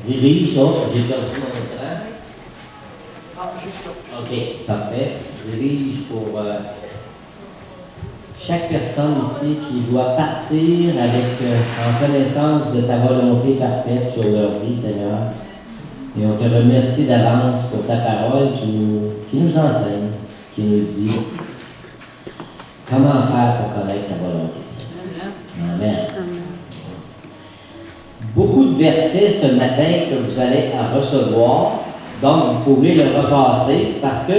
Dirige, j'ai perdu mon écran. Juste là. OK, parfait. Dirige pour chaque personne ici qui doit partir avec en connaissance de ta volonté parfaite sur leur vie, Seigneur. Et on te remercie d'avance pour ta parole qui nous enseigne, qui nous dit comment faire pour connaître ta volonté, Seigneur. Amen. Beaucoup de versets ce matin que vous allez à recevoir, donc vous pourrez le repasser parce que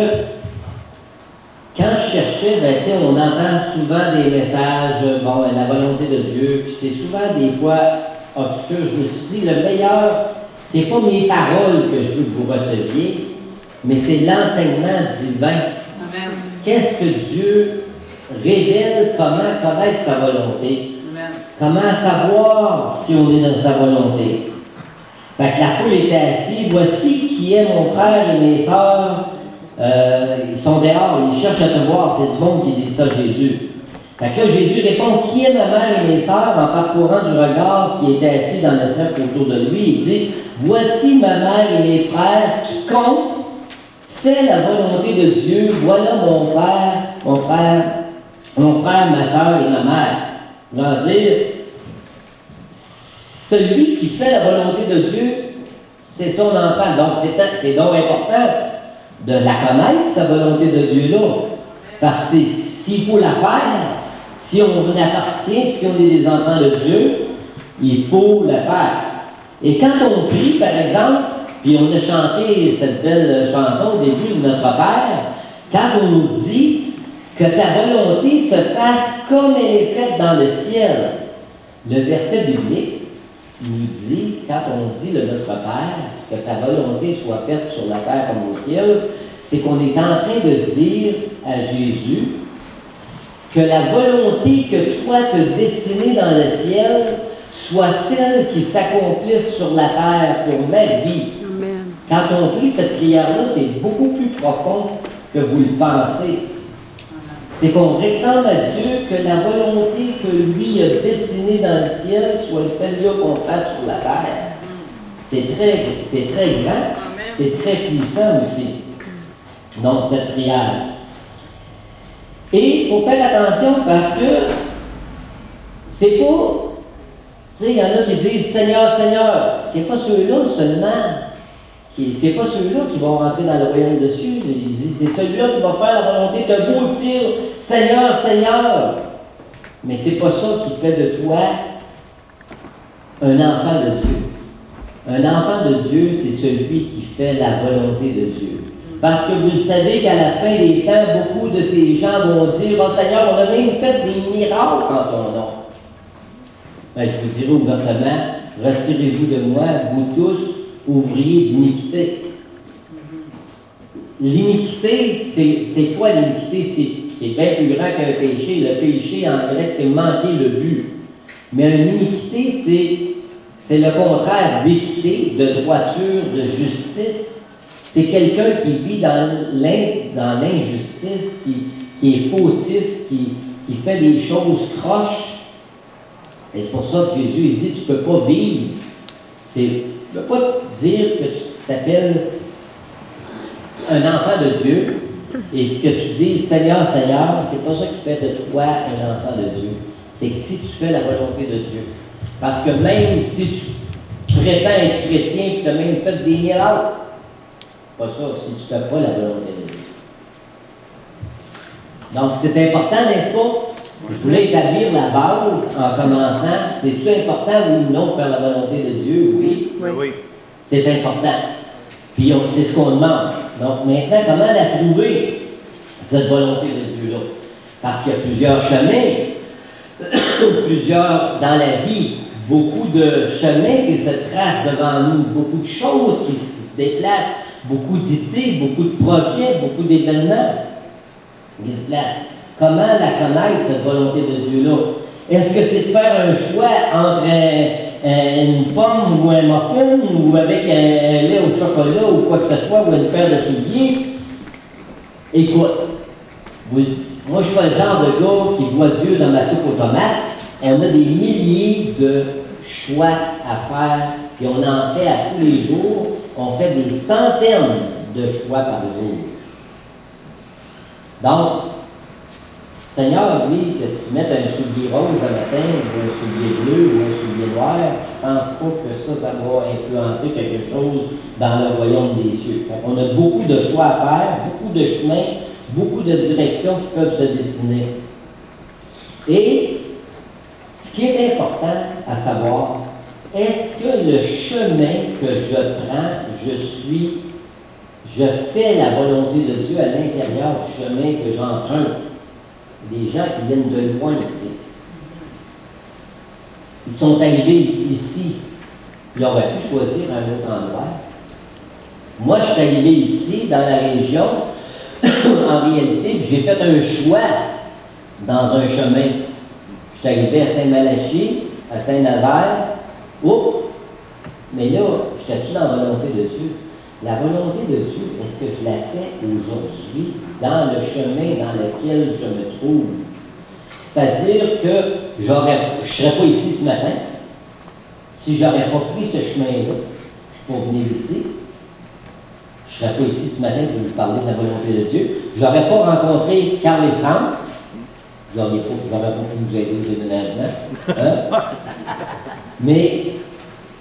quand je cherchais, on entend souvent des messages, la volonté de Dieu, puis c'est souvent des fois obscur. Je me suis dit, le meilleur, c'est pas mes paroles que je veux que vous receviez, mais c'est l'enseignement divin. Amen. Qu'est-ce que Dieu révèle, comment connaître sa volonté? Amen. Comment savoir si on est dans sa volonté? Fait que la foule était assise, voici qui est mon frère et mes sœurs. Ils sont dehors, ils cherchent à te voir, c'est du monde qui dit ça à Jésus. Fait que là, Jésus répond, qui est ma mère et mes sœurs, en parcourant du regard ce qui était assis dans le cercle autour de lui. Il dit, voici ma mère et mes frères, quiconque fait la volonté de Dieu, voilà mon frère, ma sœur et ma mère. Voulant dire, celui qui fait la volonté de Dieu, c'est son enfant. Donc, c'est donc important de la connaître, sa volonté de Dieu-là. Parce que s'il faut la faire, si on appartient, si on est des enfants de Dieu, il faut la faire. Et quand on prie, par exemple, puis on a chanté cette belle chanson au début de Notre Père, quand on nous dit que ta volonté se fasse comme elle est faite dans le ciel, le verset biblique nous dit, quand on dit le Notre Père, que ta volonté soit faite sur la terre comme au ciel, c'est qu'on est en train de dire à Jésus que la volonté que toi te destinée dans le ciel soit celle qui s'accomplisse sur la terre pour ma vie. Amen. Quand on prie cette prière-là, c'est beaucoup plus profond que vous le pensez. C'est qu'on réclame à Dieu que la volonté que lui a destinée dans le ciel soit celle-là qu'on fasse sur la terre. C'est très grand, c'est très puissant aussi. Donc, cette prière. Et il faut faire attention parce que c'est pas, tu sais, il y en a qui disent Seigneur, Seigneur. C'est pas ceux-là seulement. C'est pas ceux-là qui vont rentrer dans le royaume dessus. Il dit, c'est celui-là qui va faire la volonté. T'as beau dire Seigneur, Seigneur. Mais c'est pas ça qui fait de toi un enfant de Dieu. Un enfant de Dieu, c'est celui qui fait la volonté de Dieu. Parce que vous savez qu'à la fin des temps, beaucoup de ces gens vont dire oh Seigneur, on a même fait des miracles en ton nom. Ben, je vous dirai ouvertement, retirez-vous de moi, vous tous, ouvriers d'iniquité. L'iniquité, c'est quoi l'iniquité? C'est bien plus grand qu'un péché. Le péché, en grec, c'est manquer le but. Mais une iniquité, c'est le contraire d'équité, de droiture, de justice. C'est quelqu'un qui vit dans l'injustice, qui est fautif, qui fait des choses croches. Et c'est pour ça que Jésus il dit, tu ne peux pas vivre. Tu ne peux pas dire que tu t'appelles un enfant de Dieu et que tu dis Seigneur, Seigneur, c'est pas ça qui fait de toi un enfant de Dieu. C'est que si tu fais la volonté de Dieu. Parce que même si tu prétends être chrétien et tu as même fait des miracles, pas ça si tu ne fais pas la volonté de Dieu. Donc c'est important, n'est-ce pas? Je voulais établir la base en commençant. C'est-tu important ou non de faire la volonté de Dieu? Oui. Oui. C'est important. Puis c'est ce qu'on demande. Donc maintenant, comment la trouver, cette volonté de Dieu-là? Parce qu'il y a plusieurs chemins, plusieurs dans la vie, beaucoup de chemins qui se tracent devant nous, beaucoup de choses qui se déplacent, beaucoup d'idées, beaucoup de projets, beaucoup d'événements qui se placent. Comment la connaître, cette volonté de Dieu-là? Est-ce que c'est de faire un choix entre une pomme ou un muffin ou avec un lait au chocolat ou quoi que ce soit ou une paire de souliers? Écoute, moi je suis pas le genre de gars qui voit Dieu dans ma soupe aux tomates. On a des milliers de choix à faire puis on en fait à tous les jours. On fait des centaines de choix par jour. Donc, Seigneur, lui, que tu mettes un soulier rose un matin, ou un soulier bleu, ou un soulier noir, je ne pense pas que ça va influencer quelque chose dans le royaume des cieux. On a beaucoup de choix à faire, beaucoup de chemins, beaucoup de directions qui peuvent se dessiner. Et ce qui est important à savoir, est-ce que le chemin que je prends, je fais la volonté de Dieu à l'intérieur du chemin que j'emprunte? Des gens qui viennent de loin ici. Ils sont arrivés ici. Ils auraient pu choisir un autre endroit. Moi, je suis arrivé ici, dans la région, en réalité, j'ai fait un choix dans un chemin. Je suis arrivé à Saint-Malachie, à Saint-Nazaire. Oh! Mais là, j'étais-tu dans la volonté de Dieu? La volonté de Dieu, est-ce que je la fais aujourd'hui dans le chemin dans lequel je me trouve? C'est-à-dire que je ne serais pas ici ce matin si je n'aurais pas pris ce chemin-là pour venir ici. Je ne serais pas ici ce matin pour vous parler de la volonté de Dieu. Je n'aurais pas rencontré Carl et France. Je n'aurais pas pu vous aider au déménagement. Hein? Mais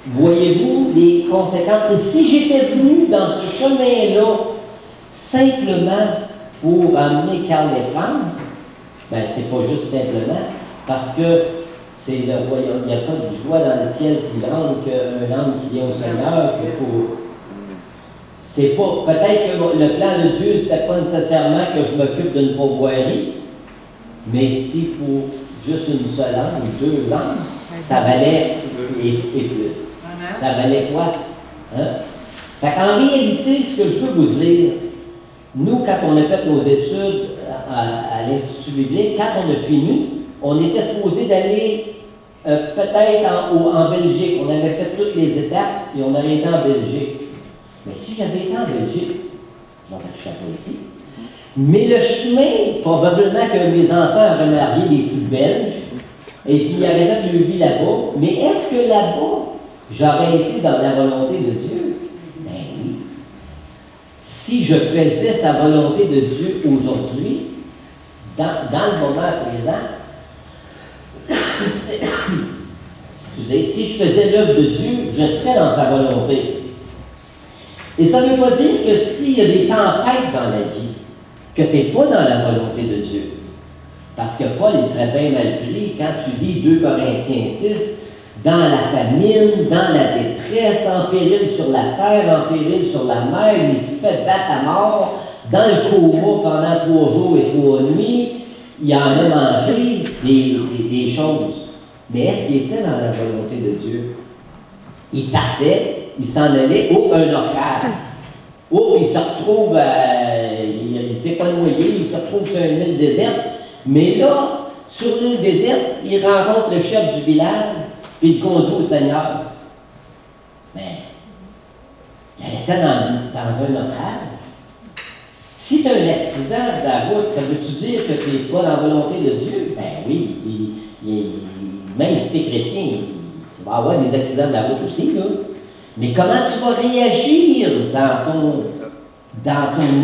voyez-vous les conséquences? Et si j'étais venu dans ce chemin-là simplement pour amener Carl et France, ben c'est pas juste simplement, parce que c'est le royaume. Il n'y a pas de joie dans le ciel plus grande qu'un homme qui vient au Seigneur que pour. C'est pas. Peut-être que le plan de Dieu, c'était pas nécessairement que je m'occupe d'une pourvoirie, mais si pour juste une seule âme ou deux âmes, ça valait et plus. Ça valait quoi? Hein? Fait qu'en réalité, ce que je veux vous dire, nous, quand on a fait nos études à l'Institut biblique, quand on a fini, on était supposé d'aller peut-être en Belgique. On avait fait toutes les étapes et on avait été en Belgique. Mais si j'avais été en Belgique, j'aurais touché pas ici. Mais le chemin, probablement que mes enfants auraient marié des petites Belges et puis ils auraient fait leur vie là-bas. Mais est-ce que là-bas, j'aurais été dans la volonté de Dieu? Ben oui. Si je faisais sa volonté de Dieu aujourd'hui, dans le moment présent, excusez, si je faisais l'œuvre de Dieu, je serais dans sa volonté. Et ça ne veut pas dire que s'il y a des tempêtes dans la vie, que tu n'es pas dans la volonté de Dieu. Parce que Paul, il serait bien mal pris quand tu lis 2 Corinthiens 6, dans la famine, dans la détresse, en péril sur la terre, en péril sur la mer, il se fait battre à mort, dans le coma pendant 3 jours et 3 nuits, il en a mangé des choses. Mais est-ce qu'il était dans la volonté de Dieu? Il partait, il s'en allait, un naufrage. Il se retrouve, il ne s'est pas noyé, il se retrouve sur une île déserte. Mais là, sur l'île déserte, il rencontre le chef du village, puis il conduit au Seigneur. Mais, il était dans un naufrage. Si tu as un accident de la route, ça veut-tu dire que tu n'es pas dans la volonté de Dieu? Ben oui, même si tu es chrétien, tu vas avoir des accidents de la route aussi, là. Mais comment tu vas réagir dans ton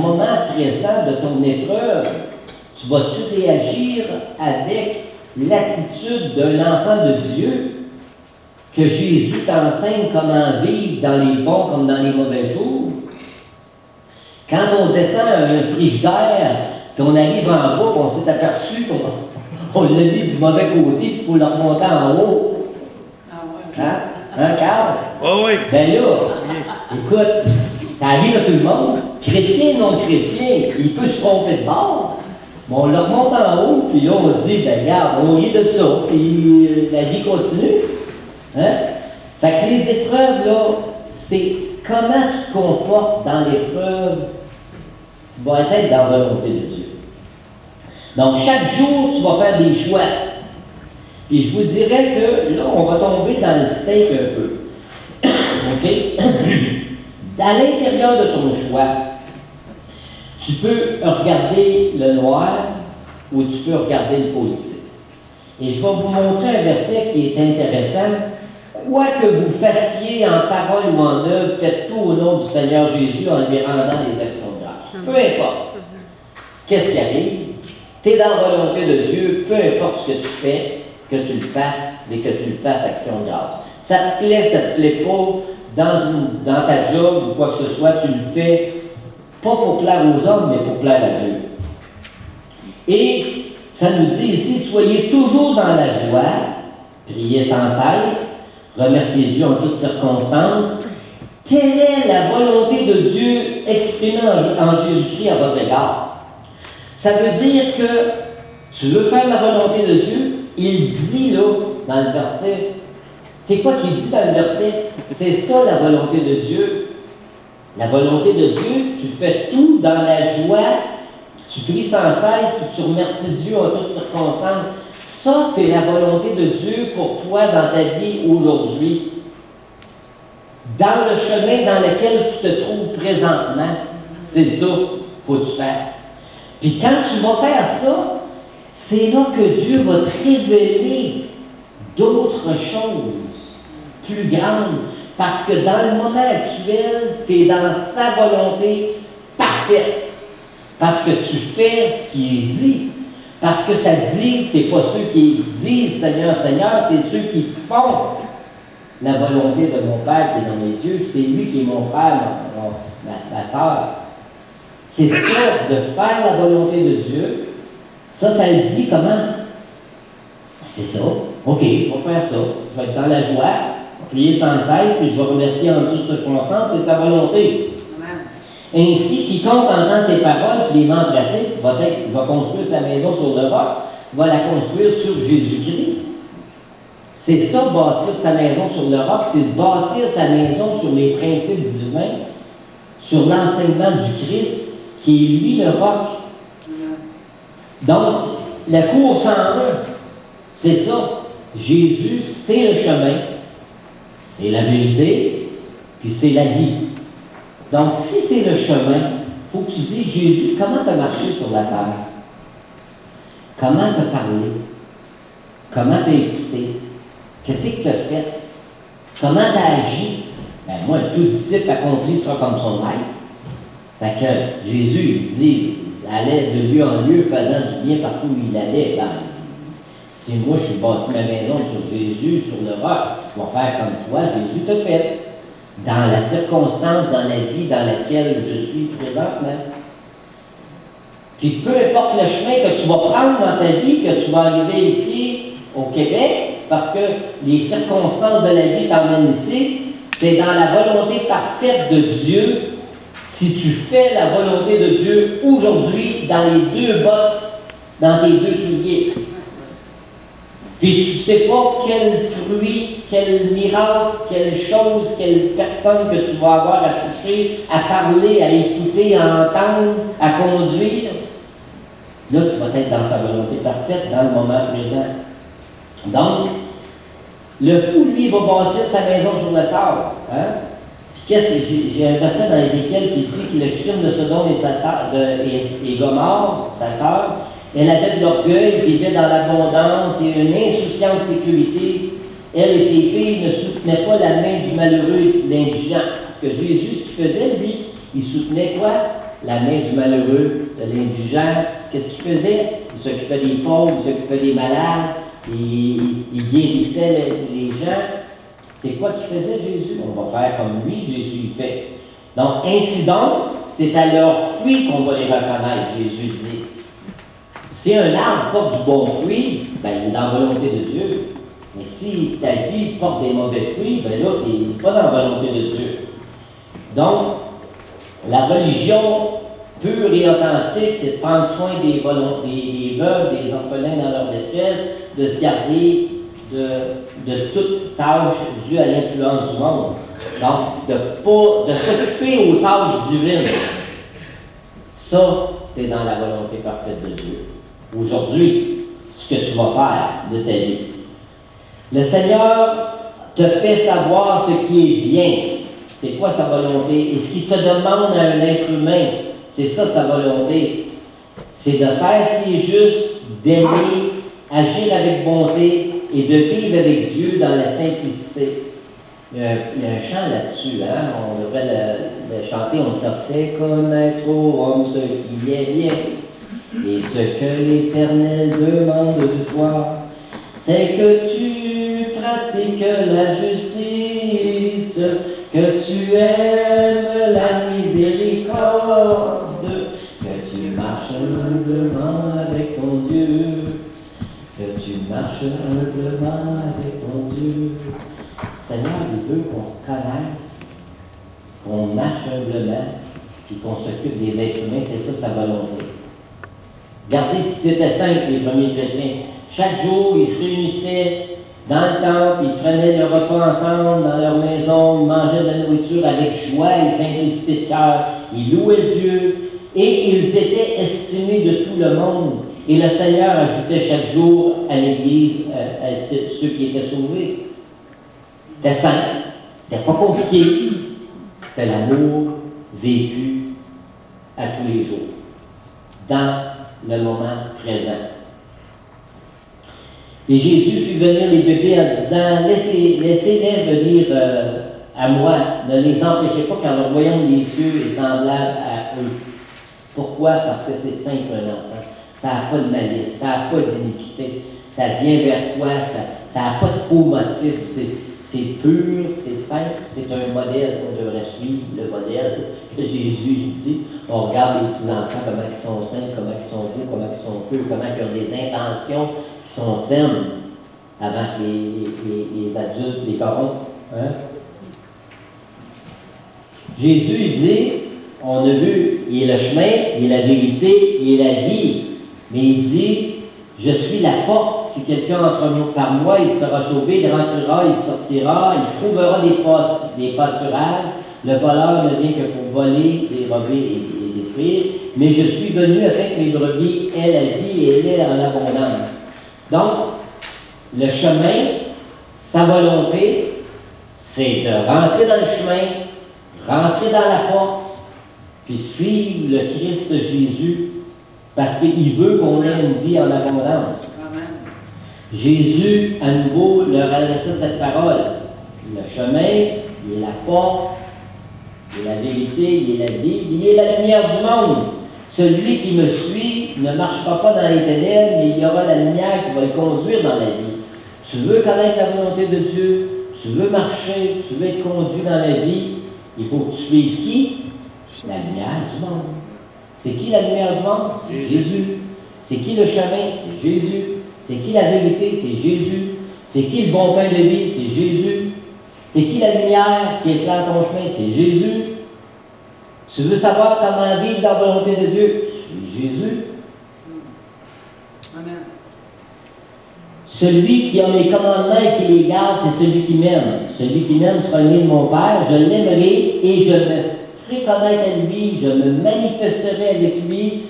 moment présent de ton épreuve? Tu vas-tu réagir avec l'attitude d'un enfant de Dieu que Jésus t'enseigne comment vivre dans les bons comme dans les mauvais jours? Quand on descend un frigidaire, puis on arrive en bas, puis on s'est aperçu qu'on l'a mis du mauvais côté, puis il faut le remonter en haut. Hein? Hein, Carl? Oh oui. Ben là, écoute, ça arrive à tout le monde. Chrétien, non chrétien, il peut se tromper de bord. Mais on le remonte en haut, puis là, on dit, ben regarde, on rit de ça, puis la vie continue. Hein? Fait que les épreuves, là, c'est comment tu te comportes dans l'épreuve, tu vas être dans la volonté de Dieu. Donc, chaque jour, tu vas faire des choix. Puis je vous dirais que là, on va tomber dans le steak un peu. OK? À l'intérieur de ton choix, tu peux regarder le noir ou tu peux regarder le positif. Et je vais vous montrer un verset qui est intéressant. Quoi que vous fassiez en parole ou en œuvre, faites tout au nom du Seigneur Jésus en lui rendant des actions de grâce. Peu importe. Qu'est-ce qui arrive? Tu es dans la volonté de Dieu, peu importe ce que tu fais, que tu le fasses, mais que tu le fasses action de grâce. Ça te plaît, ça te plaît pas, dans ta job ou quoi que ce soit, tu le fais pas pour plaire aux hommes, mais pour plaire à Dieu. Et ça nous dit ici, soyez toujours dans la joie, priez sans cesse, remerciez Dieu en toutes circonstances. Quelle est la volonté de Dieu exprimée en Jésus-Christ à votre égard? Ça veut dire que tu veux faire la volonté de Dieu, il dit là, dans le verset, c'est quoi qu'il dit dans le verset? C'est ça la volonté de Dieu. La volonté de Dieu, tu fais tout dans la joie, tu pries sans cesse, puis tu remercies Dieu en toutes circonstances. Ça, c'est la volonté de Dieu pour toi dans ta vie aujourd'hui. Dans le chemin dans lequel tu te trouves présentement, c'est ça qu'il faut que tu fasses. Puis quand tu vas faire ça, c'est là que Dieu va te révéler d'autres choses plus grandes. Parce que dans le moment actuel, tu es dans sa volonté parfaite. Parce que tu fais ce qui est dit. Parce que ça dit, c'est pas ceux qui disent Seigneur, Seigneur, c'est ceux qui font la volonté de mon Père qui est dans mes yeux. C'est lui qui est mon frère, ma soeur. C'est ça, de faire la volonté de Dieu. Ça le dit comment? C'est ça. OK, je vais faire ça. Je vais être dans la joie, prier sans cesse, puis je vais remercier en toutes circonstances. C'est sa volonté. Amen. Ainsi, quiconque entend ses paroles et les met en pratique va construire sa maison sur le roc, va la construire sur Jésus-Christ. C'est ça, bâtir sa maison sur le roc, c'est bâtir sa maison sur les principes divins, sur l'enseignement du Christ, qui est lui le roc. Donc, la course en un, c'est ça. Jésus, c'est le chemin, c'est la vérité, puis c'est la vie. Donc, si c'est le chemin, il faut que tu dises, Jésus, comment tu as marché sur la terre? Comment tu as parlé? Comment tu as écouté? Qu'est-ce que tu as fait? Comment tu as agi? Ben, moi, tout disciple accompli sera comme son maître. Fait que Jésus, il dit, allait de lieu en lieu, faisant du bien partout où il allait. Ben, si moi, je suis bâti ma maison sur Jésus, sur le roc, je vais faire comme toi, Jésus t'a fait. Dans la circonstance, dans la vie dans laquelle je suis présentement. Puis peu importe le chemin que tu vas prendre dans ta vie, que tu vas arriver ici, au Québec, parce que les circonstances de la vie t'emmènent ici, tu es dans la volonté parfaite de Dieu. Si tu fais la volonté de Dieu aujourd'hui, dans les deux bottes, dans tes deux souliers, puis tu ne sais pas quel fruit, quel miracle, quelle chose, quelle personne que tu vas avoir à toucher, à parler, à écouter, à entendre, à conduire, là, tu vas être dans sa volonté parfaite, dans le moment présent. Donc, le fou, lui, va bâtir sa maison sur le sable. Hein? J'ai un verset dans Ézéchiel qui dit que le crime de Sodome et Gomorrhe, sa sœur, elle avait de l'orgueil, vivait dans l'abondance et une insouciante sécurité. Elle et ses filles ne soutenaient pas la main du malheureux et de l'indigent. Parce que Jésus, ce qu'il faisait, lui, il soutenait quoi? La main du malheureux, de l'indigent. Qu'est-ce qu'il faisait? Il s'occupait des pauvres, il s'occupait des malades, il guérissait les gens. C'est quoi qu'il faisait, Jésus? On va faire comme lui, Jésus fait. Donc, ainsi donc, c'est à leurs fruits qu'on va les reconnaître, Jésus dit. Si un arbre porte du bon fruit, ben, il est dans la volonté de Dieu. Mais si ta vie porte des mauvais fruits, ben là, tu n'es pas dans la volonté de Dieu. Donc, la religion pure et authentique, c'est de prendre soin des veuves, des orphelins dans leur détresse, de se garder de toute tâche due à l'influence du monde. Donc, de s'occuper aux tâches divines. Ça, tu es dans la volonté parfaite de Dieu. Aujourd'hui, ce que tu vas faire de ta vie. Le Seigneur te fait savoir ce qui est bien. C'est quoi sa volonté? Et ce qu'il te demande à un être humain, c'est ça sa volonté. C'est de faire ce qui est juste, d'aimer, agir avec bonté et de vivre avec Dieu dans la simplicité. il y a un chant là-dessus, hein? On devrait le chanter. On t'a fait connaître au homme ce qui est bien. Et ce que l'Éternel demande de toi, c'est que tu pratiques la justice, que tu aimes la miséricorde, que tu marches humblement avec ton Dieu, que tu marches humblement avec ton Dieu. Seigneur, il veut qu'on connaisse, qu'on marche humblement, puis qu'on s'occupe des êtres humains, c'est ça sa volonté. Regardez si c'était simple, les premiers chrétiens. Chaque jour, ils se réunissaient dans le temple, ils prenaient le repas ensemble dans leur maison, ils mangeaient de la nourriture avec joie et simplicité de cœur, ils louaient Dieu, et ils étaient estimés de tout le monde. Et le Seigneur ajoutait chaque jour à l'Église à ceux qui étaient sauvés. C'était simple, c'était pas compliqué, c'était l'amour vécu à tous les jours, dans le moment présent. Et Jésus fit venir les bébés en disant, laissez-les venir à moi, ne les empêchez pas car leur royaume des cieux est semblable à eux. Pourquoi? Parce que c'est simple un enfant. Ça n'a pas de malice, ça n'a pas d'iniquité, ça vient vers toi, ça n'a pas de faux motifs, c'est pur, c'est simple, c'est un modèle qu'on devrait suivre, le modèle que Jésus dit. On regarde les petits-enfants, comment ils sont sains, comment ils sont beaux, comment ils sont purs, comment ils ont des intentions qui sont saines avant que les adultes les corrompent. Hein? Jésus, il dit, on a vu, il est le chemin, il est la vérité, il est la vie. Mais il dit, je suis la porte, si quelqu'un entre par moi, il sera sauvé, il rentrera, il sortira, il trouvera des pâturages. Le voleur ne vient que pour voler, dérober et détruire. Mais je suis venu avec mes brebis, elle la vie et elle est en abondance. Donc, le chemin, sa volonté, c'est de rentrer dans le chemin, rentrer dans la porte, puis suivre le Christ Jésus, parce qu'il veut qu'on ait une vie en abondance. Amen. Jésus, à nouveau, leur adressait cette parole. Le chemin, il est la porte, il est la vérité, il est la vie, il est la lumière du monde. Celui qui me suit ne marchera pas dans les ténèbres, mais il y aura la lumière qui va le conduire dans la vie. Tu veux connaître la volonté de Dieu, tu veux marcher, tu veux être conduit dans la vie, il faut que tu suives qui? La lumière du monde. C'est qui la lumière du monde? C'est Jésus. C'est qui le chemin? C'est Jésus. C'est qui la vérité? C'est Jésus. C'est qui le bon pain de vie? C'est Jésus. C'est qui la lumière qui éclaire ton chemin? C'est Jésus. Tu veux savoir comment vivre dans la volonté de Dieu? C'est Jésus. Amen. Celui qui a mes commandements et qui les garde, c'est celui qui m'aime. Celui qui m'aime sera né de mon Père. Je l'aimerai et je me ferai connaître à lui. Je me manifesterai avec lui.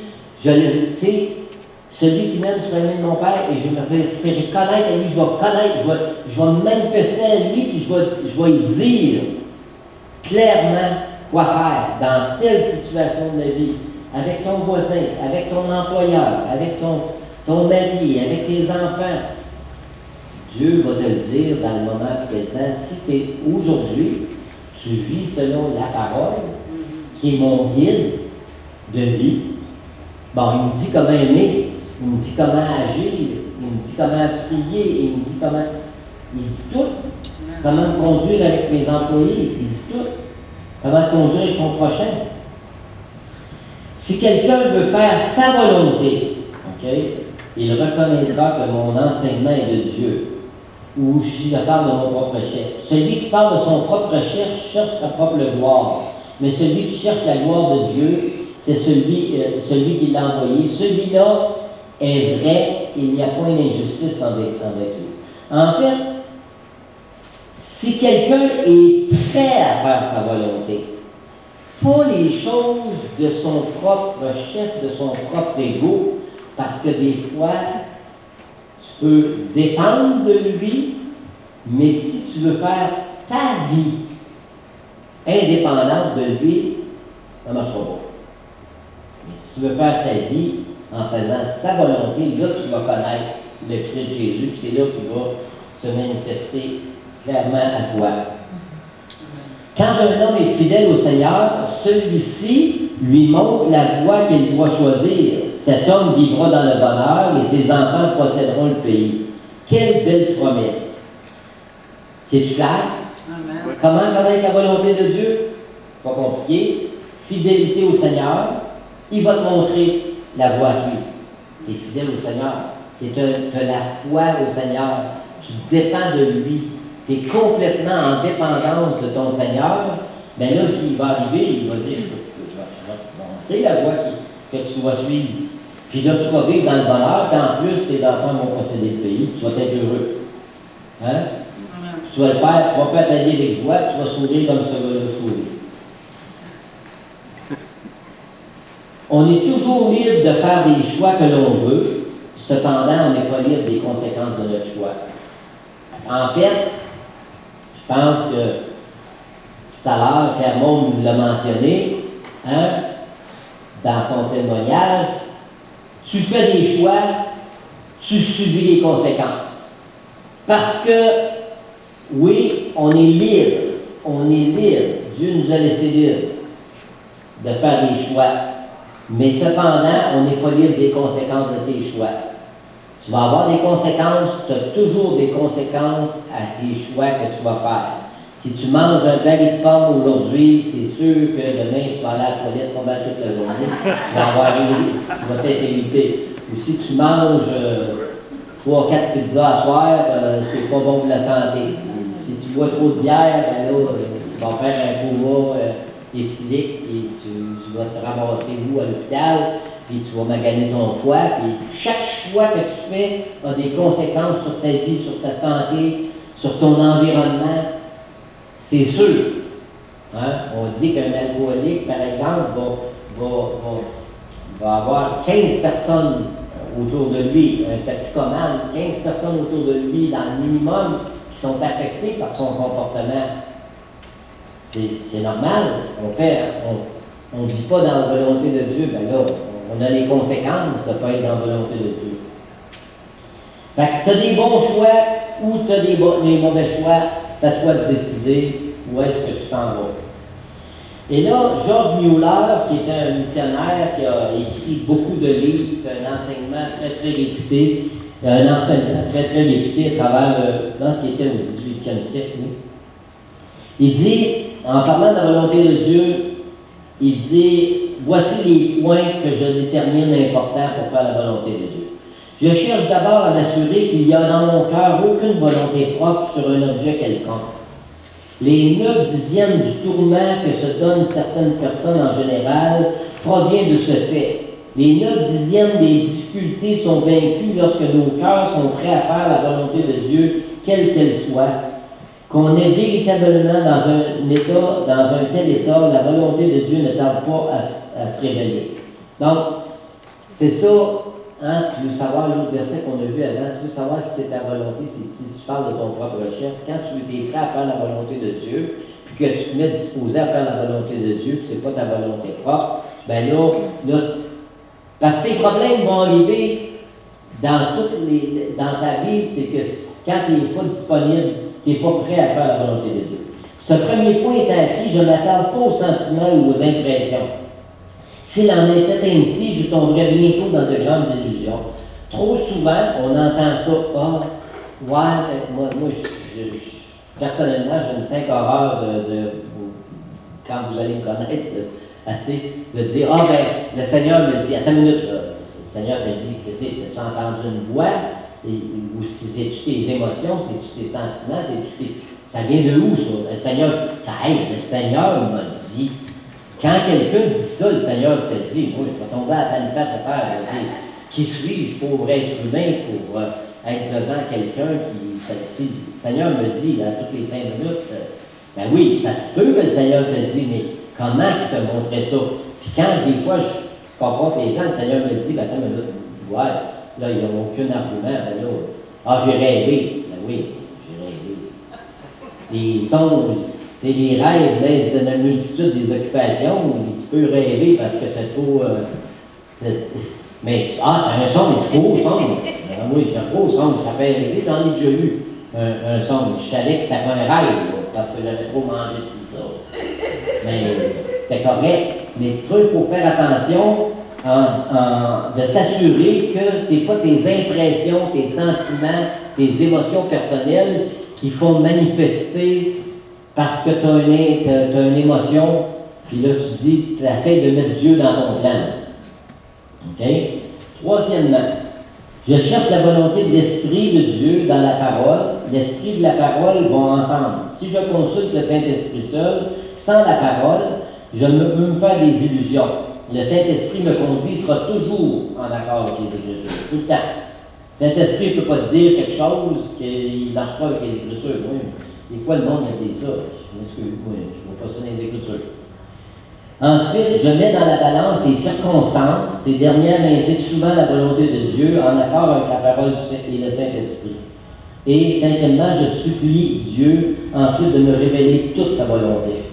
Celui qui m'aime sera né de mon Père et je me ferai connaître à lui. Je vais me manifester à lui et je vais lui dire clairement quoi faire dans telle situation de la vie, avec ton voisin, avec ton employeur, avec ton mari, avec tes enfants. Dieu va te le dire dans le moment présent. Si aujourd'hui, tu vis selon la parole, qui est mon guide de vie, bon, il me dit comment aimer, il me dit comment agir, il me dit comment prier, il me dit comment... Il dit tout. Comment me conduire avec mes employés, il dit tout. Comment conduire avec ton prochain. Si quelqu'un veut faire sa volonté, okay, il reconnaîtra que mon enseignement est de Dieu, ou je parle de mon propre chef. Celui qui parle de son propre chef cherche sa propre gloire. Mais celui qui cherche la gloire de Dieu, c'est celui qui l'a envoyé. Celui-là est vrai, il n'y a point d'injustice avec lui. En fait, si quelqu'un est prêt à faire sa volonté, pas les choses de son propre chef, de son propre ego, parce que des fois, tu peux dépendre de lui, mais si tu veux faire ta vie indépendante de lui, ça ne marchera pas. Mais si tu veux faire ta vie en faisant sa volonté, là, tu vas connaître le Christ Jésus, puis c'est là qu'il va se manifester clairement à toi. Quand un homme est fidèle au Seigneur, celui-ci lui montre la voie qu'il doit choisir. Cet homme vivra dans le bonheur et ses enfants posséderont le pays. Quelle belle promesse! C'est-tu clair? Amen. Comment connaître la volonté de Dieu? Pas compliqué. Fidélité au Seigneur, il va te montrer la voie à suivre. Tu es fidèle au Seigneur. Tu as la foi au Seigneur. Tu dépends de lui. Tu es complètement en dépendance de ton Seigneur. Bien là, ce qui va arriver, il va dire, je vais te montrer la voie que tu dois suivre. Puis là, tu vas vivre dans le bonheur, puis en plus, tes enfants vont posséder le pays, tu vas être heureux. Hein? Puis tu vas le faire, tu vas faire ta vie avec joie, puis tu vas sourire comme ce gars-là sourire. On est toujours libre de faire des choix que l'on veut, cependant, on n'est pas libre des conséquences de notre choix. En fait, je pense que tout à l'heure, Clermont nous l'a mentionné, hein, dans son témoignage, tu fais des choix, tu subis les conséquences. Parce que, oui, on est libre, Dieu nous a laissé libre de faire des choix. Mais cependant, on n'est pas libre des conséquences de tes choix. Tu vas avoir des conséquences, tu as toujours des conséquences à tes choix que tu vas faire. Si tu manges un baguette de pommes aujourd'hui, c'est sûr que demain tu vas aller à la toilette pendant toute la journée, tu vas avoir tu vas t'être évité. Ou si tu manges 3 ou 4 pizzas à soir, c'est pas bon pour la santé. Si tu bois trop de bière, ben là, tu vas faire un coma éthylique et tu vas te ramasser où à l'hôpital, puis tu vas maganer ton foie, puis chaque choix que tu fais a des conséquences sur ta vie, sur ta santé, sur ton environnement. C'est sûr. Hein? On dit qu'un alcoolique, par exemple, va avoir 15 personnes autour de lui, un toxicomane, 15 personnes autour de lui, dans le minimum, qui sont affectées par son comportement. C'est normal. On ne vit pas dans la volonté de Dieu. Ben là, on a les conséquences de ne pas être dans la volonté de Dieu. Fait que tu as des bons choix ou tu as des mauvais choix. C'est à toi de décider où est-ce que tu t'en vas. Et là, George Mueller, qui était un missionnaire, qui a écrit beaucoup de livres, un enseignement très, très réputé, un enseignement très, très réputé à travers dans ce qui était au 18e siècle. Oui. Il dit, en parlant de la volonté de Dieu, il dit, voici les points que je détermine importants pour faire la volonté de Dieu. Je cherche d'abord à m'assurer qu'il y a dans mon cœur aucune volonté propre sur un objet quelconque. Les 9/10 du tourment que se donnent certaines personnes en général provient de ce fait. Les 9/10 des difficultés sont vaincues lorsque nos cœurs sont prêts à faire la volonté de Dieu, quelle qu'elle soit. Qu'on est véritablement dans un tel état, la volonté de Dieu ne tarde pas à se révéler. Donc, c'est ça, hein, tu veux savoir l'autre verset qu'on a vu avant, tu veux savoir si c'est ta volonté, si tu parles de ton propre chef, quand tu es prêt à faire la volonté de Dieu, puis que tu te mets disposé à faire la volonté de Dieu, puis c'est pas ta volonté propre, ben là, parce que tes problèmes vont arriver dans ta vie, c'est que quand tu n'es pas disponible, tu n'es pas prêt à faire la volonté de Dieu. Ce premier point est acquis, je ne m'attarde pas aux sentiments ou aux impressions. S'il en était ainsi, je tomberais bientôt dans de grandes illusions. Trop souvent, on entend ça, moi personnellement, j'ai une sainte horreur quand vous allez me connaître assez, de dire, le Seigneur me dit, attends une minute, là, le Seigneur te dit que tu as entendu une voix, ou si c'est-tu tes émotions, c'est-tu tes sentiments, ça vient de où, ça? Le Seigneur m'a dit. Quand quelqu'un dit ça, le Seigneur te dit, moi, je vais tomber à la face à terre, il va dire, qui suis-je pour être humain, pour être devant quelqu'un qui, si le Seigneur me dit, là, toutes les 5 minutes, ben oui, ça se peut que le Seigneur te dit, mais comment il te montrait ça? Puis quand, des fois, je confronte les gens, le Seigneur me dit, ben attends une minute, ouais, là, il n'y a aucun argument. Ben là, j'ai rêvé. Ben oui, j'ai rêvé. Les songes, les rêves naissent de la multitude des occupations. Tu peux rêver parce que tu as trop. Mais, t'as un songe, gros songe. Ben oui, j'ai un gros songe, ça fait rêver. J'en ai déjà eu un songe. Je savais que c'était pas un rêve, là, parce que j'avais trop mangé de pizza. Mais c'était correct. Mais il faut faire attention de s'assurer que ce n'est pas tes impressions, tes sentiments, tes émotions personnelles qui font manifester parce que tu as une émotion, puis là tu dis, tu essaies de mettre Dieu dans ton plan. OK? Troisièmement, je cherche la volonté de l'Esprit de Dieu dans la parole. L'Esprit de la parole vont ensemble. Si je consulte le Saint-Esprit seul, sans la parole, je peux me faire des illusions. Le Saint-Esprit me conduit, sera toujours en accord avec les Écritures, tout le temps. Le Saint-Esprit ne peut pas te dire quelque chose qui ne marche pas avec les Écritures. Oui, des fois, le monde me dit ça. Je m'excuse, oui, je ne vois pas ça dans les Écritures. Ensuite, je mets dans la balance les circonstances. Ces dernières m'indiquent souvent la volonté de Dieu en accord avec la parole et le Saint-Esprit. Et cinquièmement, je supplie Dieu ensuite de me révéler toute sa volonté.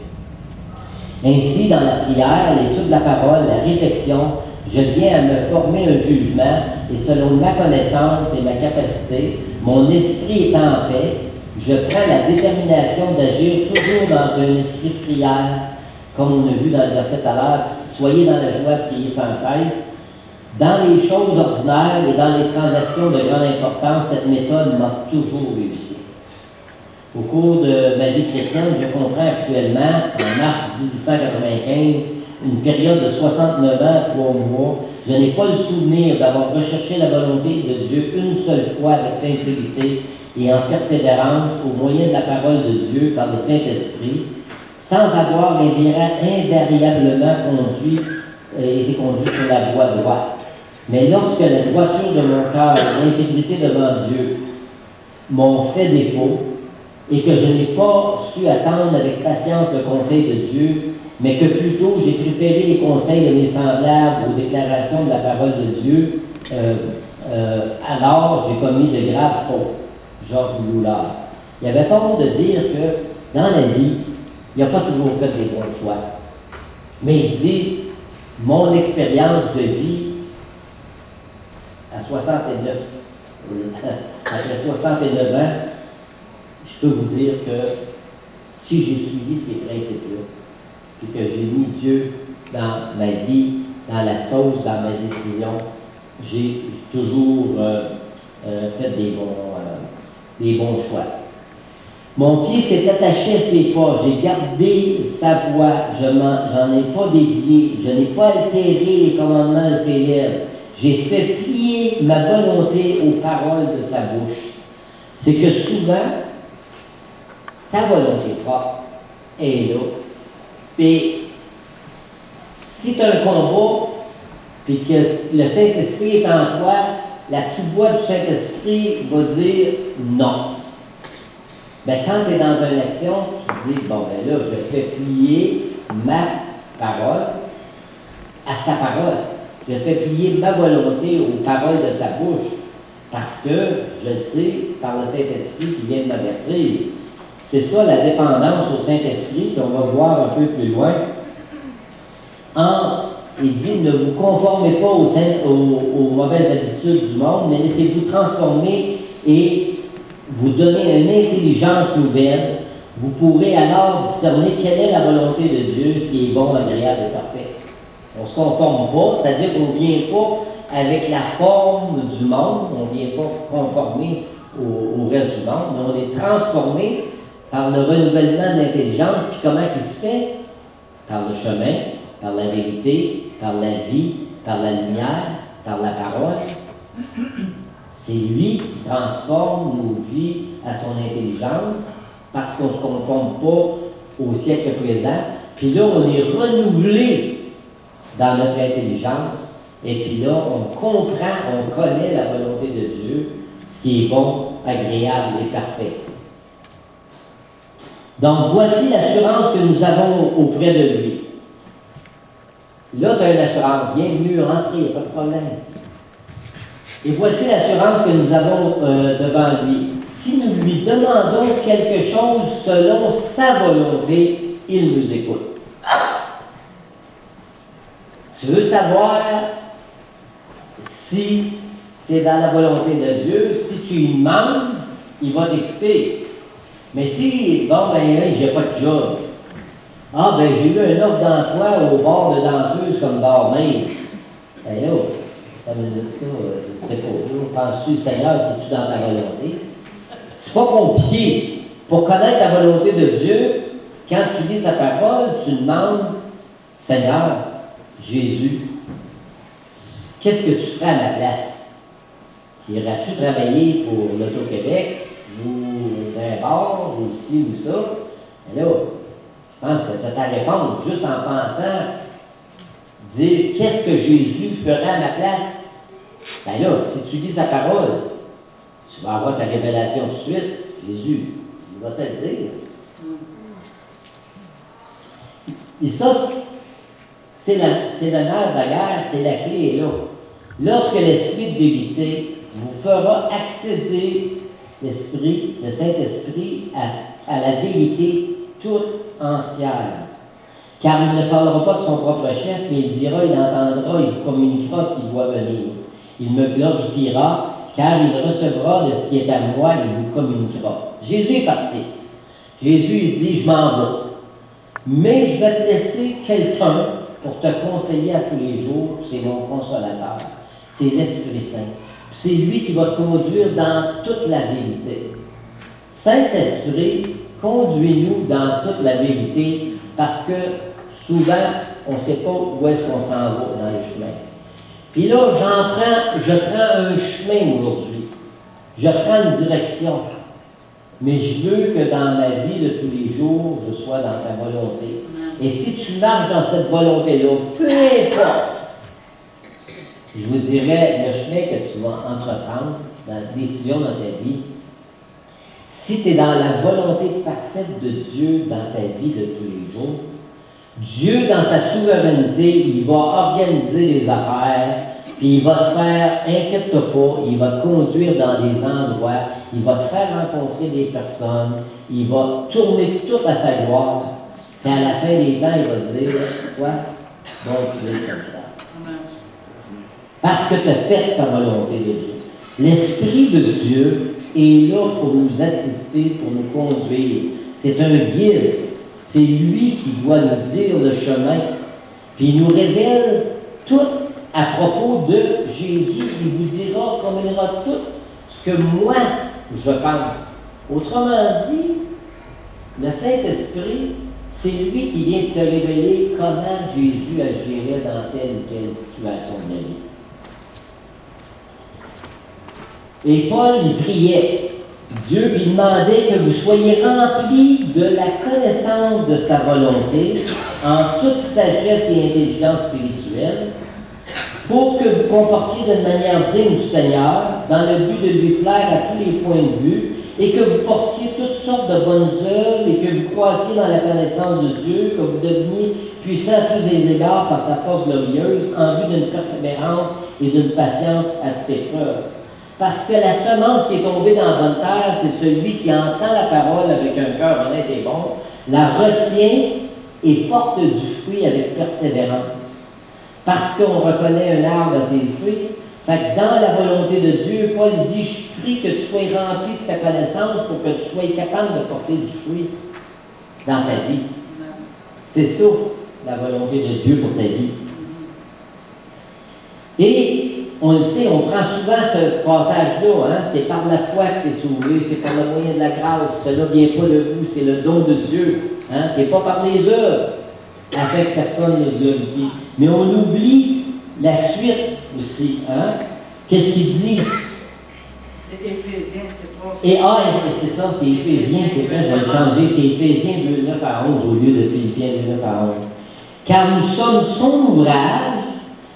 Ainsi, dans la prière, l'étude de la parole, la réflexion, je viens à me former un jugement et selon ma connaissance et ma capacité, mon esprit est en paix, je prends la détermination d'agir toujours dans un esprit de prière, comme on a vu dans le verset tout à l'heure, soyez dans la joie, priez sans cesse. Dans les choses ordinaires et dans les transactions de grande importance, cette méthode m'a toujours réussi. Au cours de ma vie chrétienne, je comprends actuellement, en mars 1895, une période de 69 ans, 3 mois, je n'ai pas le souvenir d'avoir recherché la volonté de Dieu une seule fois avec sincérité et en persévérance au moyen de la parole de Dieu par le Saint-Esprit, sans avoir invariablement été conduit sur la voie droite. Mais lorsque la droiture de mon cœur et l'intégrité devant Dieu m'ont fait défaut, et que je n'ai pas su attendre avec patience le conseil de Dieu, mais que plutôt j'ai préféré les conseils de mes semblables aux déclarations de la parole de Dieu, alors j'ai commis de graves fautes. Georges Loulard. Il avait pas honte de dire que dans la vie, il n'a pas toujours fait des bons choix. Mais il dit, mon expérience de vie à 69, après 69 ans, je peux vous dire que si j'ai suivi ces principes-là, puis que j'ai mis Dieu dans ma vie, dans la sauce, dans ma décision, j'ai toujours fait des bons choix. Mon pied s'est attaché à ses pas, j'ai gardé sa voie, j'en ai pas dévié, je n'ai pas altéré les commandements de ses lèvres, j'ai fait plier ma volonté aux paroles de sa bouche. C'est que souvent, ta volonté propre est là. Et si tu as un combat, puis que le Saint-Esprit est en toi, la petite voix du Saint-Esprit va dire non. Mais quand tu es dans une action, tu dis, bon, ben là, je fais plier ma parole à sa parole. Je fais plier ma volonté aux paroles de sa bouche. Parce que je sais, par le Saint-Esprit qui vient de m'avertir. C'est ça la dépendance au Saint-Esprit, puis on va voir un peu plus loin. Il dit, ne vous conformez pas aux mauvaises habitudes du monde, mais laissez-vous transformer et vous donner une intelligence nouvelle. Vous pourrez alors discerner quelle est la volonté de Dieu, ce qui est bon, agréable et parfait. On ne se conforme pas, c'est-à-dire qu'on ne vient pas avec la forme du monde, on ne vient pas conformer au reste du monde, mais on est transformé par le renouvellement de l'intelligence. Puis comment il se fait? Par le chemin, par la vérité, par la vie, par la lumière, par la parole. C'est lui qui transforme nos vies à son intelligence parce qu'on ne se conforme pas au siècle présent. Puis là, on est renouvelé dans notre intelligence. Et puis là, on comprend, on connaît la volonté de Dieu, ce qui est bon, agréable et parfait. Donc, voici l'assurance que nous avons auprès de lui. Là, tu as une assurance. Bienvenue, rentrez, il n'y a pas de problème. Et voici l'assurance que nous avons devant lui. Si nous lui demandons quelque chose selon sa volonté, il nous écoute. Tu veux savoir si tu es dans la volonté de Dieu, si tu lui demandes, il va t'écouter. Mais si, bon, ben, j'ai pas de job. Ah, ben j'ai eu une offre d'emploi au bar de danseuse comme barmaid. Ben là, ça, je sais pas. Penses-tu, Seigneur, si tu dans ta volonté? C'est pas compliqué. Pour connaître la volonté de Dieu, quand tu lis sa parole, tu demandes, Seigneur, Jésus, qu'est-ce que tu ferais à ma place? Iras-tu travailler pour l'Auto-Québec, ou dans un bar, ou ci ou ça? Et là, je pense que tu as ta réponse juste en pensant, dire qu'est-ce que Jésus ferait à ma place? Ben là, si tu lis sa parole, tu vas avoir ta révélation tout de suite. Jésus, il va te le dire. Et ça, c'est le nerf de la guerre, c'est la clé est là. Lorsque l'Esprit de vérité vous fera accéder l'Esprit, le Saint-Esprit, à la vérité toute entière. Car il ne parlera pas de son propre chef, mais il dira, il entendra, il vous communiquera ce qu'il doit venir. Il me glorifiera, car il recevra de ce qui est à moi, il vous communiquera. Jésus est parti. Jésus, il dit, je m'en vais. Mais je vais te laisser quelqu'un pour te conseiller à tous les jours, c'est mon consolateur. C'est l'Esprit Saint. C'est lui qui va te conduire dans toute la vérité. Saint-Esprit, conduis-nous dans toute la vérité, parce que souvent, on ne sait pas où est-ce qu'on s'en va dans les chemins. Puis là, je prends un chemin aujourd'hui. Je prends une direction. Mais je veux que dans ma vie de tous les jours, je sois dans ta volonté. Et si tu marches dans cette volonté-là, peu importe, je vous dirais, le chemin que tu vas entreprendre, dans la décision dans ta vie, si tu es dans la volonté parfaite de Dieu dans ta vie de tous les jours, Dieu, dans sa souveraineté, il va organiser les affaires, puis il va te faire, inquiète-toi pas, il va te conduire dans des endroits, il va te faire rencontrer des personnes, il va tourner tout à sa gloire, puis à la fin des temps, il va te dire, quoi? Bon, tu es Seigneur. Parce que tu as fait sa volonté de Dieu. L'Esprit de Dieu est là pour nous assister, pour nous conduire. C'est un guide. C'est lui qui doit nous dire le chemin. Puis il nous révèle tout à propos de Jésus. Il vous dira, communiquera tout ce que moi, je pense. Autrement dit, le Saint-Esprit, c'est lui qui vient te révéler comment Jésus agirait dans telle ou telle situation de la vie. Et Paul, il priait. Dieu lui demandait que vous soyez remplis de la connaissance de sa volonté en toute sagesse et intelligence spirituelle pour que vous comportiez d'une manière digne du Seigneur dans le but de lui plaire à tous les points de vue et que vous portiez toutes sortes de bonnes œuvres et que vous croissiez dans la connaissance de Dieu, que vous deveniez puissants à tous les égards par sa force glorieuse en vue d'une persévérance et d'une patience à toute épreuve. Parce que la semence qui est tombée dans la bonne terre, c'est celui qui entend la parole avec un cœur honnête et bon, la retient et porte du fruit avec persévérance. Parce qu'on reconnaît un arbre à ses fruits. Fait que dans la volonté de Dieu, Paul dit, je prie que tu sois rempli de sa connaissance pour que tu sois capable de porter du fruit dans ta vie. C'est ça, la volonté de Dieu pour ta vie. Et on le sait, on prend souvent ce passage-là, hein? C'est par la foi que tu es sauvé, c'est par le moyen de la grâce, cela ne vient pas de vous, c'est le don de Dieu. Hein? C'est pas par les œuvres, afin que personne ne se glorifie. Mais on oublie la suite aussi. Hein? Qu'est-ce qu'il dit? C'est Éphésiens, c'est pas... Et c'est ça, c'est Éphésiens, c'est vrai, je vais le changer, c'est Éphésiens 2, 9 à 11 au lieu de Philippiens 2, 9 à 11. Car nous sommes son ouvrage,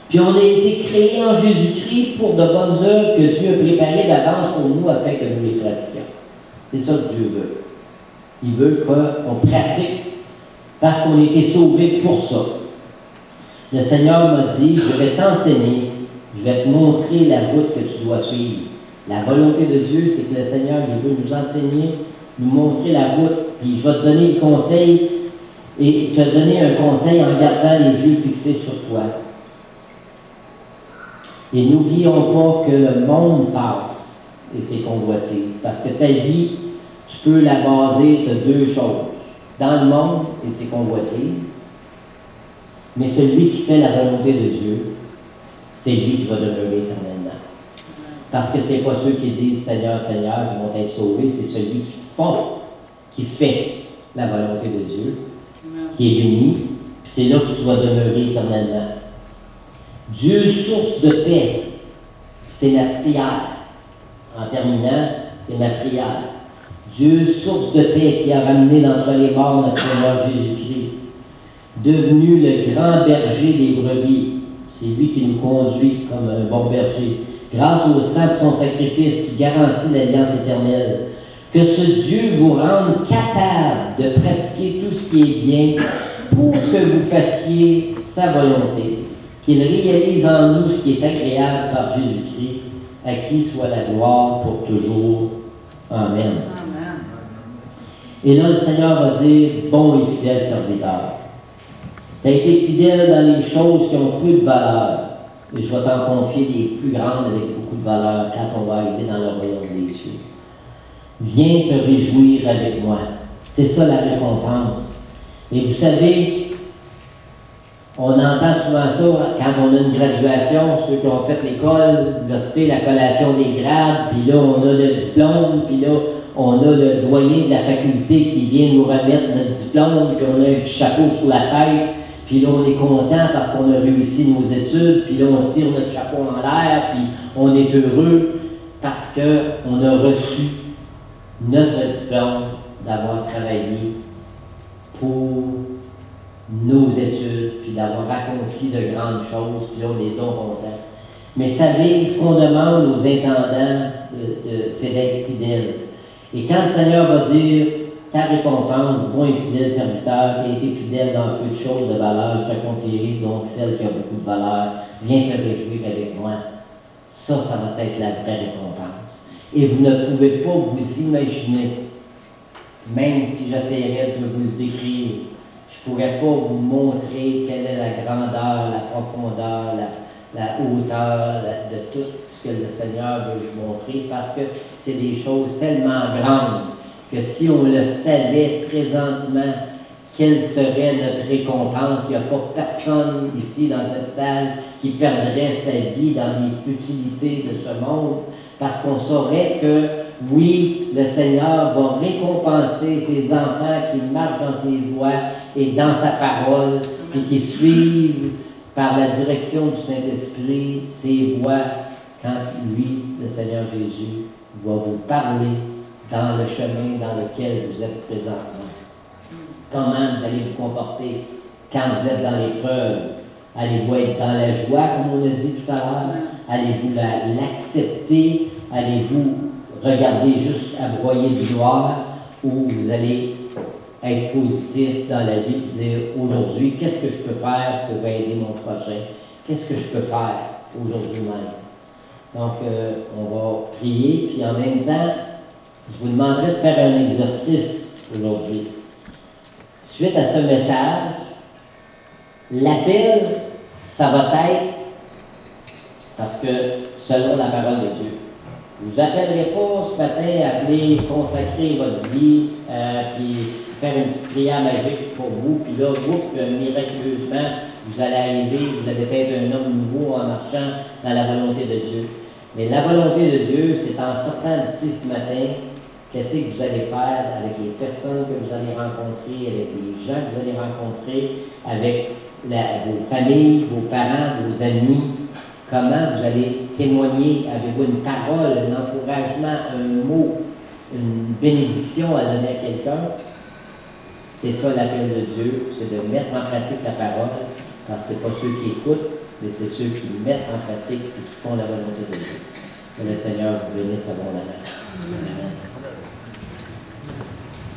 puis on a été créés en Jésus-Christ pour de bonnes œuvres que Dieu a préparées d'avance pour nous afin que nous les pratiquions. C'est ça que Dieu veut. Il veut qu'on pratique parce qu'on a été sauvés pour ça. Le Seigneur m'a dit, je vais t'enseigner, je vais te montrer la route que tu dois suivre. La volonté de Dieu, c'est que le Seigneur, il veut nous enseigner, nous montrer la route, puis je vais te donner le conseil et te donner un conseil en gardant les yeux fixés sur toi. Et n'oublions pas que le monde passe et ses convoitises. Parce que ta vie, tu peux la baser de deux choses. dans le monde et ses convoitises, mais celui qui fait la volonté de Dieu, c'est lui qui va demeurer éternellement. Parce que ce n'est pas ceux qui disent Seigneur, Seigneur qui vont être sauvés, c'est celui qui fait la volonté de Dieu, qui est béni, puis c'est là que tu vas demeurer éternellement. Dieu, source de paix, c'est la prière. En terminant, c'est ma prière. Dieu, source de paix, qui a ramené d'entre les morts notre Seigneur Jésus-Christ, devenu le grand berger des brebis. C'est lui qui nous conduit comme un bon berger, grâce au sang de son sacrifice qui garantit l'alliance éternelle. Que ce Dieu vous rende capable de pratiquer tout ce qui est bien pour que vous fassiez sa volonté, qu'il réalise en nous ce qui est agréable par Jésus-Christ, à qui soit la gloire pour toujours. Amen. Amen. Et là, le Seigneur va dire, bon et fidèle serviteur, tu as été fidèle dans les choses qui ont peu de valeur, et je vais t'en confier des plus grandes avec beaucoup de valeur quand on va arriver dans le royaume des cieux. Viens te réjouir avec moi. C'est ça la récompense. Et vous savez, on entend souvent ça quand on a une graduation, ceux qui ont fait l'école, l'université, la collation des grades, puis là on a le diplôme, puis là on a le doyen de la faculté qui vient nous remettre notre diplôme, puis on a un petit chapeau sur la tête, puis là on est content parce qu'on a réussi nos études, puis là on tire notre chapeau en l'air, puis on est heureux parce qu'on a reçu notre diplôme d'avoir travaillé pour nos études, puis d'avoir accompli de grandes choses, puis là, on est donc contents. Mais savez, ce qu'on demande aux intendants, c'est d'être fidèles. Et quand le Seigneur va dire, ta récompense, bon et fidèle serviteur, qui a été fidèle dans peu de choses de valeur, je te confierai donc celle qui a beaucoup de valeur, viens te réjouir avec moi. Ça va être la vraie récompense. Et vous ne pouvez pas vous imaginer, même si j'essaierais de vous le décrire, je ne pourrais pas vous montrer quelle est la grandeur, la profondeur, la hauteur de tout ce que le Seigneur veut vous montrer, parce que c'est des choses tellement grandes que si on le savait présentement, quelle serait notre récompense, il n'y a pas personne ici dans cette salle qui perdrait sa vie dans les futilités de ce monde, parce qu'on saurait que, oui, le Seigneur va récompenser ses enfants qui marchent dans ses voies et dans sa parole, et qui suivent par la direction du Saint-Esprit ses voies quand lui, le Seigneur Jésus, va vous parler dans le chemin dans lequel vous êtes présentement. Comment vous allez vous comporter quand vous êtes dans l'épreuve? Allez-vous être dans la joie, comme on l'a dit tout à l'heure? Allez-vous l'accepter? Allez-vous regarder juste à broyer du noir? Ou vous allez être positif dans la vie et dire aujourd'hui, qu'est-ce que je peux faire pour aider mon prochain? Qu'est-ce que je peux faire aujourd'hui même? Donc, on va prier, puis en même temps, je vous demanderai de faire un exercice aujourd'hui. Suite à ce message, l'appel, ça va être, parce que selon la parole de Dieu, vous appellerez pas ce matin à appeler, consacrer votre vie, puis faire une petite prière magique pour vous, puis là, miraculeusement, vous allez arriver, vous allez être un homme nouveau en marchant dans la volonté de Dieu. Mais la volonté de Dieu, c'est en sortant d'ici ce matin, qu'est-ce que vous allez faire avec les personnes que vous allez rencontrer, avec les gens que vous allez rencontrer, avec vos familles, vos parents, vos amis. Comment vous allez témoigner? Avez-vous une parole, un encouragement, un mot, une bénédiction à donner à quelqu'un? C'est ça l'appel de Dieu, c'est de mettre en pratique la parole, parce que ce n'est pas ceux qui écoutent, mais c'est ceux qui mettent en pratique et qui font la volonté de Dieu. Que le Seigneur vous bénisse abondamment. Amen.